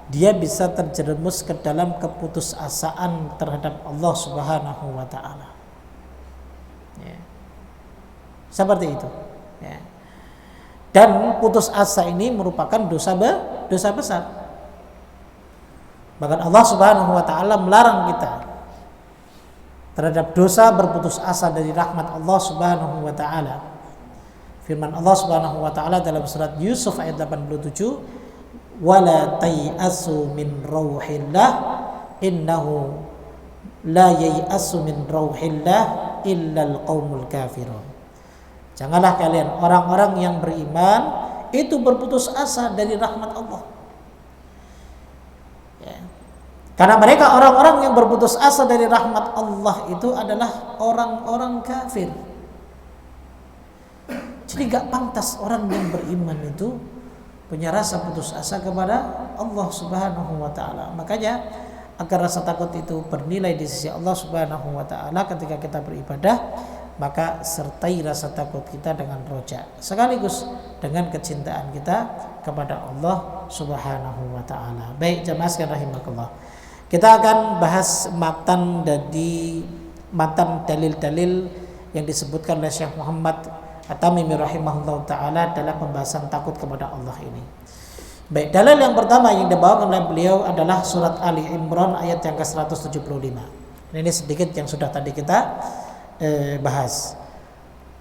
dia bisa terjerumus ke dalam keputusasaan terhadap Allah Subhanahu wa taala, ya. Seperti itu, ya. Dan putus asa ini merupakan dosa besar. Bahkan Allah Subhanahu wa taala melarang kita terhadap dosa berputus asa dari rahmat Allah Subhanahu wa taala. Firman Allah Subhanahu wa taala dalam surat Yusuf ayat 87, "Wala tai'asu min rauhillah innahu la yai'asu min rauhillah illal qaumul kafirun." Janganlah kalian orang-orang yang beriman itu berputus asa dari rahmat Allah. Ya. Karena mereka orang-orang yang berputus asa dari rahmat Allah itu adalah orang-orang kafir. Jadi gak pantas orang yang beriman itu punya rasa putus asa kepada Allah Subhanahu wa taala. Makanya agar rasa takut itu bernilai di sisi Allah Subhanahu wa taala ketika kita beribadah, maka sertai rasa takut kita dengan roja, sekaligus dengan kecintaan kita kepada Allah Subhanahu wa taala. Baik jamaah sekalian rahimakumullah. Kita akan bahas matan dalil-dalil yang disebutkan oleh Syekh Muhammad At-Tamimi rahimahullah taala dalam pembahasan takut kepada Allah ini. Baik, dalil yang pertama yang dibawakan oleh beliau adalah surat Ali Imran ayat yang ke-175. Ini sedikit yang sudah tadi kita bahas.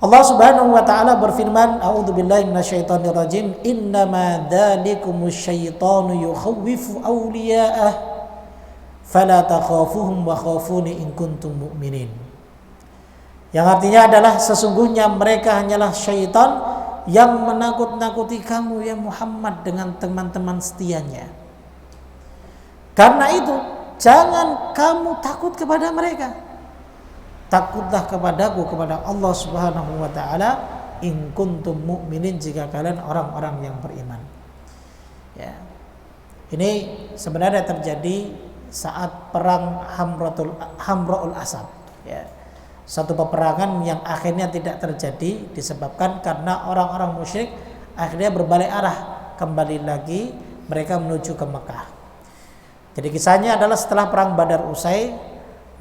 Allah Subhanahu wa taala berfirman, a'udzubillahi minasyaitonir rajim, innama dzalikumus syaitanu yukhawwifu awliya'ah fala takhafuhum wa khafuni in kuntum mu'minin. Yang artinya adalah sesungguhnya mereka hanyalah syaitan yang menakut-nakuti kamu ya Muhammad dengan teman-teman setianya. Karena itu jangan kamu takut kepada mereka. Takutlah kepadaku, kepada Allah Subhanahu wa taala, in kuntum mu'minin, jika kalian orang-orang yang beriman. Ya. Ini sebenarnya terjadi saat perang Hamra'ul Asad, ya. Satu peperangan yang akhirnya tidak terjadi disebabkan karena orang-orang musyrik akhirnya berbalik arah, kembali lagi mereka menuju ke Mekah. Jadi kisahnya adalah setelah perang Badar usai,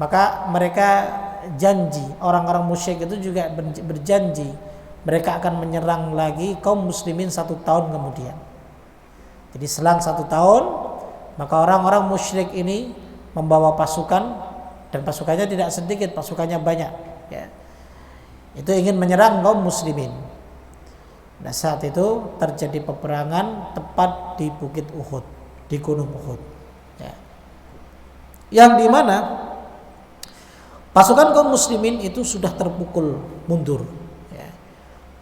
maka mereka janji, orang-orang musyrik itu juga berjanji mereka akan menyerang lagi kaum muslimin 1 tahun kemudian. Jadi selang 1 tahun, maka orang-orang musyrik ini membawa pasukan, dan pasukannya tidak sedikit, pasukannya banyak, ya. Itu ingin menyerang kaum muslimin. Nah, saat itu terjadi peperangan tepat di Bukit Uhud, di Gunung Uhud, ya. Yang dimana pasukan kaum muslimin itu sudah terpukul mundur, ya.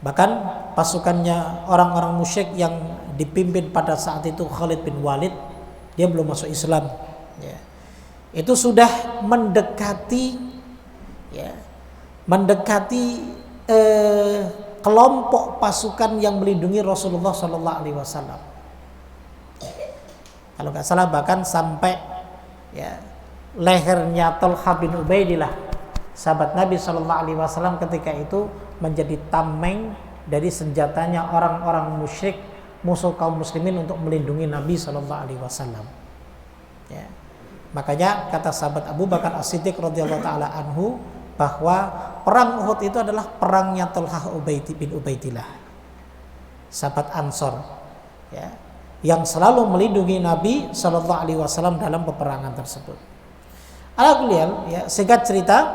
Bahkan pasukannya orang-orang musyrik yang dipimpin pada saat itu Khalid bin Walid, dia belum masuk Islam, ya. Itu sudah mendekati, ya, kelompok pasukan yang melindungi Rasulullah Sallallahu Alaihi Wasallam. Kalau nggak salah bahkan sampai, ya, lehernya Thalhah bin Ubaidillah, sahabat Nabi Sallallahu Alaihi Wasallam, ketika itu menjadi tameng dari senjatanya orang-orang musyrik, musuh kaum muslimin, untuk melindungi Nabi Sallallahu Alaihi Wasallam, ya. Makanya kata sahabat Abu Bakar As-Siddiq radhiyallahu taala anhu bahwa perang Uhud itu adalah perangnya Thalhah bin Ubaidillah, sahabat Ansor, ya, yang selalu melindungi Nabi Sallallahu Alaihi Wasallam dalam peperangan tersebut. Alhamdulillah, ya, singkat cerita,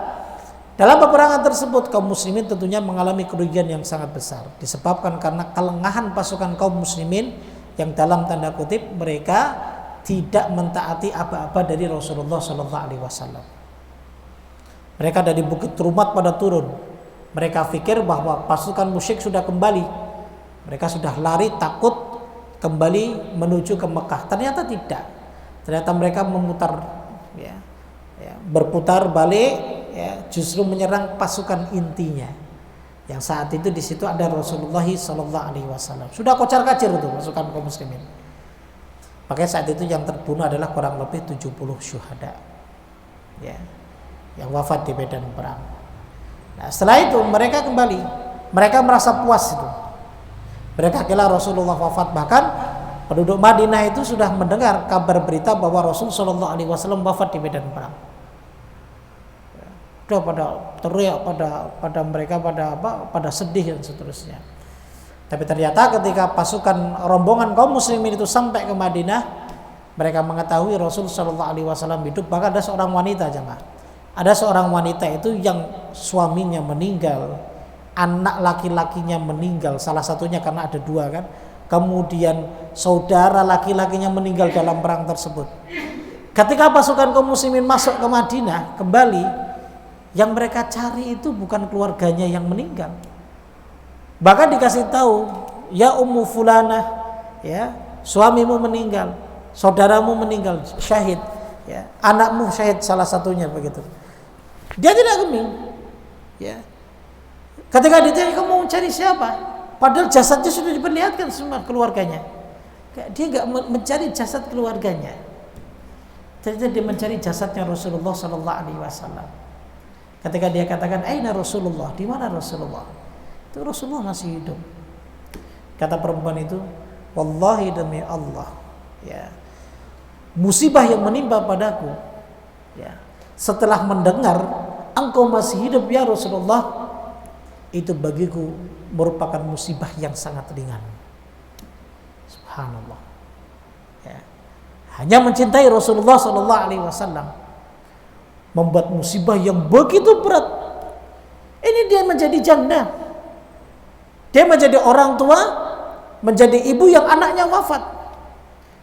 dalam peperangan tersebut kaum muslimin tentunya mengalami kerugian yang sangat besar disebabkan karena kelengahan pasukan kaum muslimin yang dalam tanda kutip mereka tidak mentaati apa-apa dari Rasulullah Sallallahu Alaihi Wasallam. Mereka dari Bukit Rumat pada turun. Mereka pikir bahwa pasukan musyrik sudah kembali. Mereka sudah lari takut kembali menuju ke Mekah. Ternyata tidak. Ternyata mereka memutar, ya, berputar balik, ya, justru menyerang pasukan intinya. Yang saat itu di situ ada Rasulullah Sallallahu Alaihi Wasallam. Sudah kocar-kacir itu pasukan kaum muslimin. Makanya saat itu yang terbunuh adalah kurang lebih 70 syuhada, ya, yang wafat di medan perang. Nah, setelah itu mereka kembali, mereka merasa puas itu. Mereka kira Rasulullah wafat, bahkan penduduk Madinah itu sudah mendengar kabar berita bahwa Rasul Shallallahu Alaihi Wasallam wafat di medan perang. Sudah pada teriak, pada mereka pada sedih dan seterusnya. Tapi ternyata ketika pasukan rombongan kaum muslimin itu sampai ke Madinah, mereka mengetahui Rasul Shallallahu Alaihi Wasallam hidup. Bahkan ada seorang wanita, jemaah. Ada seorang wanita itu yang suaminya meninggal, anak laki-lakinya meninggal, salah satunya karena ada 2 kan. Kemudian saudara laki-lakinya meninggal dalam perang tersebut. Ketika pasukan kaum muslimin masuk ke Madinah kembali, yang mereka cari itu bukan keluarganya yang meninggal. Bahkan dikasih tahu, ya Ummu Fulanah, ya, suamimu meninggal, saudaramu meninggal syahid, ya, anakmu syahid, salah satunya begitu. Dia tidak geming, ya. Ketika ditanya, kamu mau cari siapa? Padahal jasadnya sudah diperlihatkan semua keluarganya. Dia nggak mencari jasad keluarganya. Ternyata dia mencari jasadnya Rasulullah Sallallahu Alaihi Wasallam. Ketika dia katakan, aina Rasulullah, di mana Rasulullah? Itu Rasulullah masih hidup. Kata perempuan itu, wallahi demi Allah, ya, musibah yang menimpa padaku, ya, setelah mendengar engkau masih hidup ya Rasulullah, itu bagiku merupakan musibah yang sangat ringan. Subhanallah. Ya. Hanya mencintai Rasulullah sallallahu alaihi wasallam membuat musibah yang begitu berat. Ini dia menjadi janda. Dia menjadi orang tua, menjadi ibu yang anaknya wafat.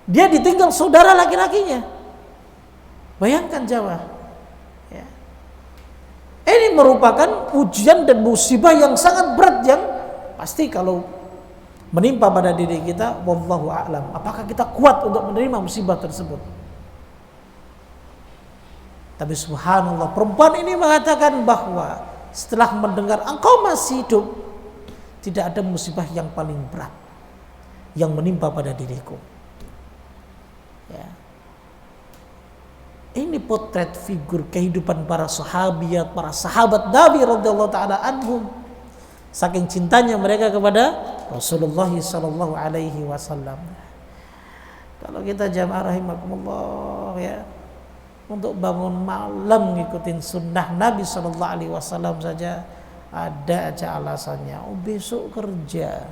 Dia ditinggal saudara laki-lakinya. Bayangkan Jawa. Ya. Ini merupakan ujian dan musibah yang sangat berat yang pasti kalau menimpa pada diri kita, wallahu a'lam, apakah kita kuat untuk menerima musibah tersebut. Tapi subhanallah, perempuan ini mengatakan bahwa setelah mendengar engkau masih hidup, tidak ada musibah yang paling berat yang menimpa pada diriku. Ya. Ini potret figur kehidupan para sahabiat, para sahabat Nabi radhiyallahu taala anhum. Saking cintanya mereka kepada Rasulullah sallallahu alaihi wasallam. Kalau kita jamaah rahimakumullah ya, untuk bangun malam ngikutin sunnah Nabi sallallahu alaihi wasallam saja ada aja alasannya. Oh, besok kerja.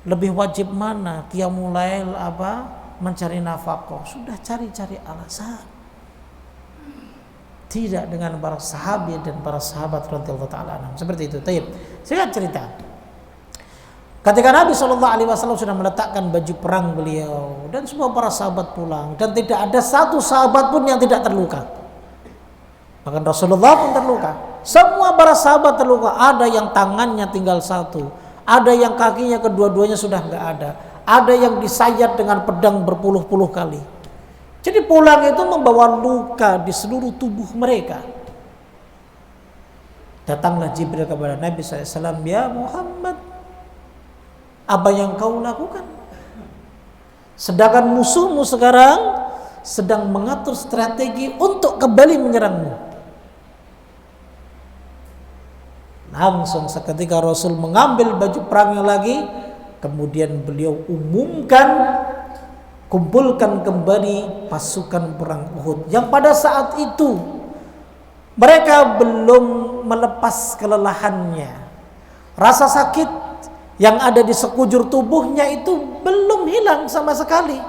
Lebih wajib mana? Qiyamul lail apa? Mencari nafkah. Sudah cari-cari alasan. Tidak dengan para sahabat dan para sahabat radhiyallahu taala anhum. Seperti itu. Taib. Saya cerita. Ketika Nabi sallallahu alaihi wasallam sudah meletakkan baju perang beliau dan semua para sahabat pulang dan tidak ada satu sahabat pun yang tidak terluka. Bahkan Rasulullah pun terluka. Semua para sahabat terluka. Ada yang tangannya tinggal satu, ada yang kakinya kedua-duanya sudah enggak ada, ada yang disayat dengan pedang berpuluh-puluh kali. Jadi pulang itu membawa luka di seluruh tubuh mereka. Datanglah Jibril kepada Nabi SAW, ya Muhammad, apa yang kau lakukan? Sedangkan musuhmu sekarang sedang mengatur strategi untuk kembali menyerangmu. Langsung seketika Rasul mengambil baju perangnya lagi, kemudian beliau umumkan, kumpulkan kembali pasukan perang Uhud yang pada saat itu mereka belum melepas kelelahannya. Rasa sakit yang ada di sekujur tubuhnya itu belum hilang sama sekali.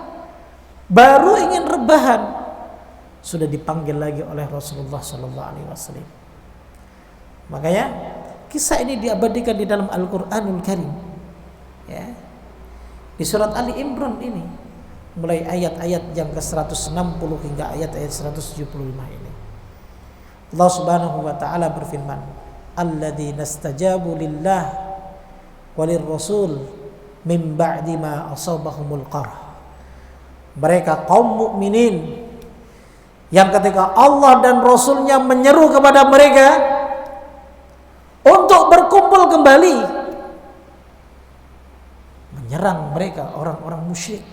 Baru ingin rebahan, sudah dipanggil lagi oleh Rasulullah sallallahu alaihi wasallam. Makanya kisah ini diabadikan di dalam Al-Qur'anul Karim. Ya. Di surat Ali Imran ini, mulai ayat-ayat yang ke-160 hingga ayat-ayat 175 ini. Allah Subhanahu wa taala berfirman, "Alladzina istajabu lillah walir rasul min ba'di ma asabahumul qarh." Mereka kaum mukminin yang ketika Allah dan Rasulnya menyeru kepada mereka untuk berkumpul kembali, menyerang mereka orang-orang musyrik.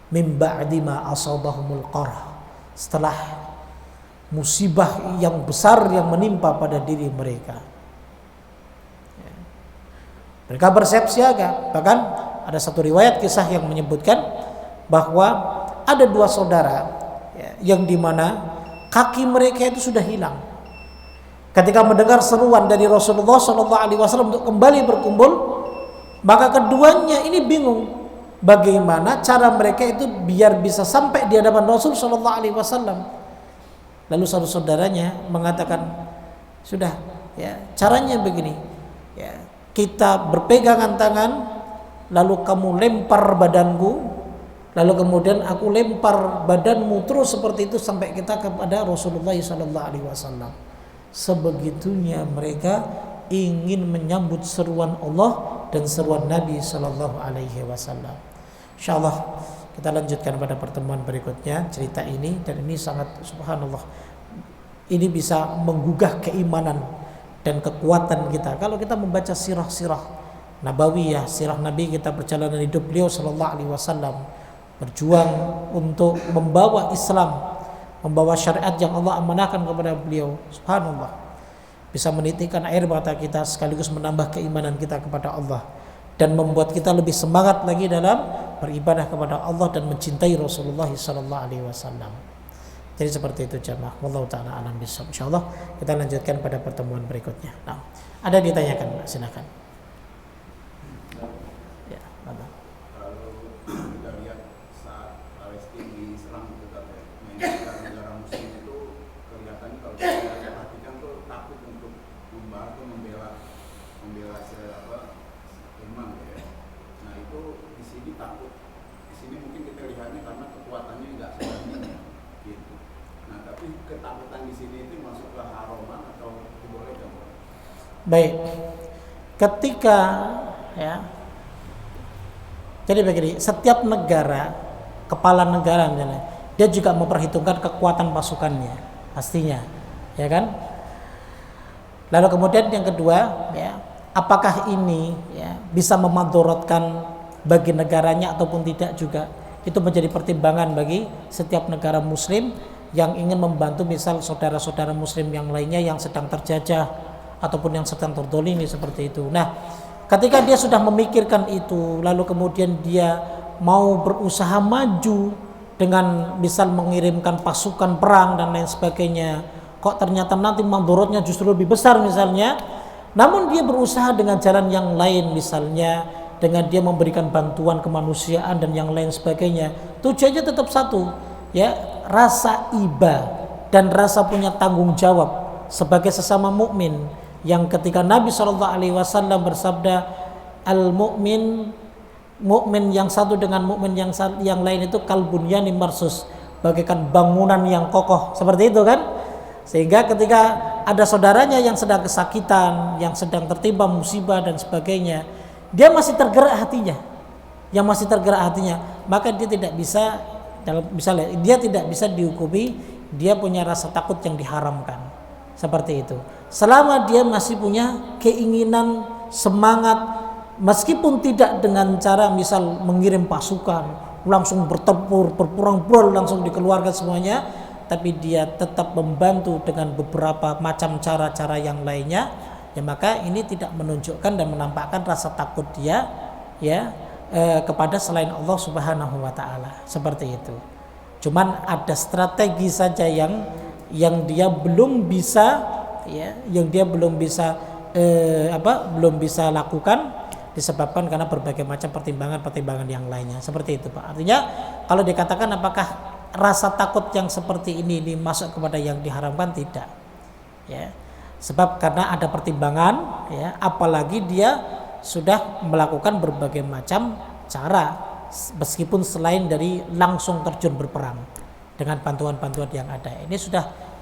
Min ba'di ma asabahumul qarh, setelah musibah yang besar yang menimpa pada diri mereka. Mereka bersiap siaga. Bahkan ada satu riwayat kisah yang menyebutkan bahwa ada dua saudara yang dimana kaki mereka itu sudah hilang. Ketika mendengar seruan dari Rasulullah SAW untuk kembali berkumpul, maka keduanya ini bingung bagaimana cara mereka itu biar bisa sampai di hadapan Rasul SAW. Lalu satu saudaranya mengatakan, sudah ya, caranya begini ya, kita berpegangan tangan, lalu kamu lempar badanku, lalu kemudian aku lempar badanmu, terus seperti itu sampai kita kepada Rasulullah SAW. Sebegitunya mereka ingin menyambut seruan Allah dan seruan Nabi SAW. InsyaAllah kita lanjutkan pada pertemuan berikutnya cerita ini, dan ini sangat subhanallah, ini bisa menggugah keimanan dan kekuatan kita kalau kita membaca sirah-sirah nabawiyah, sirah Nabi kita, perjalanan hidup beliau sallallahu alaihi wasallam, berjuang untuk membawa Islam, membawa syariat yang Allah amanahkan kepada beliau. Subhanallah, bisa menitikkan air mata kita sekaligus menambah keimanan kita kepada Allah dan membuat kita lebih semangat lagi dalam beribadah kepada Allah dan mencintai Rasulullah sallallahu alaihi wasallam. Jadi seperti itu jamaah. Wallahu taala alam bisawab. Insyaallah kita lanjutkan pada pertemuan berikutnya. Nah, ada ditanyakan, silakan. Ya, Bapak. iman ya. Nah itu di sini takut, di sini mungkin kita lihatnya karena kekuatannya nggak sebanding gitu. Nah tapi ketakutan di sini itu masuk ke haroman atau dibolehkan? Baik, ketika ya, jadi begini, setiap negara, kepala negara misalnya, dia juga memperhitungkan kekuatan pasukannya, pastinya, ya kan? Lalu kemudian yang kedua, ya, apakah ini ya bisa memadorotkan bagi negaranya ataupun tidak juga? Itu menjadi pertimbangan bagi setiap negara Muslim yang ingin membantu misal saudara-saudara Muslim yang lainnya yang sedang terjajah ataupun yang sedang terdolimi seperti itu. Nah, ketika dia sudah memikirkan itu, lalu kemudian dia mau berusaha maju dengan misal mengirimkan pasukan perang dan lain sebagainya, kok ternyata nanti mandorotnya justru lebih besar misalnya, namun dia berusaha dengan jalan yang lain, misalnya dengan dia memberikan bantuan kemanusiaan dan yang lain sebagainya, tujuannya tetap satu, ya, rasa iba dan rasa punya tanggung jawab sebagai sesama mukmin. Yang ketika Nabi SAW bersabda, mukmin yang satu dengan mukmin yang lain itu kalbunyani marsus, bagaikan bangunan yang kokoh, seperti itu kan. Sehingga ketika ada saudaranya yang sedang kesakitan, yang sedang tertimpa musibah dan sebagainya, dia masih tergerak hatinya, maka dia tidak bisa, misalnya dia tidak bisa dihukumi, dia punya rasa takut yang diharamkan, seperti itu. Selama dia masih punya keinginan, semangat, meskipun tidak dengan cara misal mengirim pasukan langsung bertempur berperang langsung dikeluarkan semuanya, tapi dia tetap membantu dengan beberapa macam cara-cara yang lainnya, ya maka ini tidak menunjukkan dan menampakkan rasa takut dia ya kepada selain Allah Subhanahu wa taala, seperti itu. Cuman ada strategi saja yang dia belum bisa belum bisa lakukan disebabkan karena berbagai macam pertimbangan yang lainnya, seperti itu Pak. Artinya kalau dikatakan apakah rasa takut yang seperti ini masuk kepada yang diharamkan, tidak ya, sebab karena ada pertimbangan ya, apalagi dia sudah melakukan berbagai macam cara meskipun selain dari langsung terjun berperang dengan bantuan-bantuan yang ada. Ini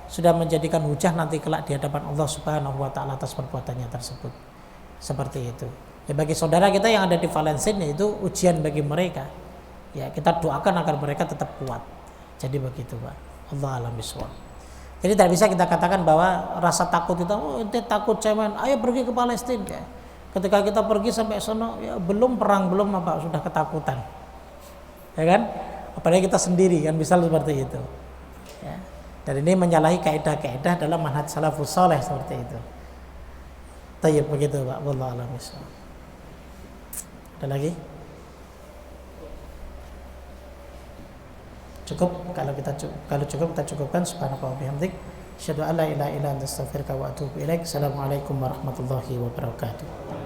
sudah menjadikan hujah nanti kelak di hadapan Allah Subhanahu wa taala atas perbuatannya tersebut. Seperti itu. Ya, bagi saudara kita yang ada di Palestina itu ujian bagi mereka. Ya, kita doakan agar mereka tetap kuat. Jadi begitu, Pak. Allah alam bisawab. Jadi tidak bisa kita katakan bahwa rasa takut itu, ente takut cemen, ayo pergi ke Palestina. Ya. Ketika kita pergi sampai sono, ya belum perang, belum apa, sudah ketakutan. Ya kan? Apalagi kita sendiri kan bisa seperti itu. Ya. Dan ini menyalahi kaidah-kaidah dalam manhaj salafus saleh seperti itu. Tayyib begitu Pak. Wallahu a'lam bishawab. Ada lagi? Cukup? Kalau cukup kita cukupkan. Subhanallah wa bihamdik, asyhadu an la ilaha illa anta astaghfiruka wa atubu ilaik. Assalamualaikum warahmatullahi wabarakatuh.